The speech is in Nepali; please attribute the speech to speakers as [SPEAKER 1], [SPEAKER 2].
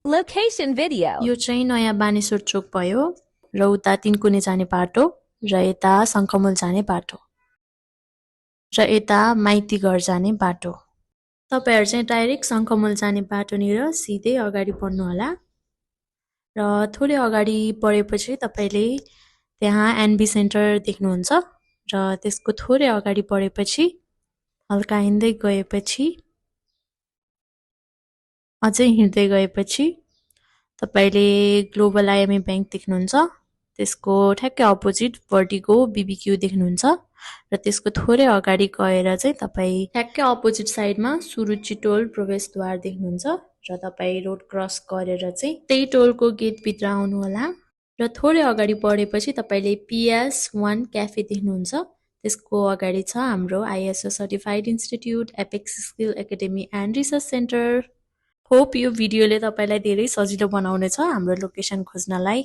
[SPEAKER 1] Location video.
[SPEAKER 2] यो चाहिँ नयाँ बानेश्वर चोक भयो र उता तीनकुने जाने बाटो र यता शङ्खमुल जाने बाटो र यता माइती घर जाने बाटो। तपाईहरु चाहिँ डाइरेक्ट शङ्खमुल जाने बाटोनिर सिधै अगाडि बढ्नु होला र थोरै अगाडि बढेपछि तपाईले त्यहाँ एनबी सेन्टर देख्नुहुन्छ र त्यसको थोरै अगाडि बढेपछि हल्का हिँड्दै गएपछि अझै हिँड्दै गएपछि तपाईले ग्लोबल आइएमए बैंक देख्नुहुन्छ त्यसको ठ्याक्कै अपोजिट भर्टिगो बीबीक्यू देख्नुहुन्छ र त्यसको थोरै अगाडि गएर चाहिँ तपाई ठ्याक्कै अपोजिट साइडमा सुरुचि टोल प्रवेशद्वार देख्नुहुन्छ र तपाई रोड क्रस गरेर चाहिँ त्यही टोलको गेट भित्र आउनु होला र थोरै अगाडि बढेपछि तपाईले PS1 क्याफे देख्नुहुन्छ त्यसको अगाडि छ हाम्रो ISO certified institute apex skill academy and research centre. Hope यो भिडियोले तपाईलाई धेरै सजिलो बनाउनेछ हाम्रो लोकेसन खोज्नलाई।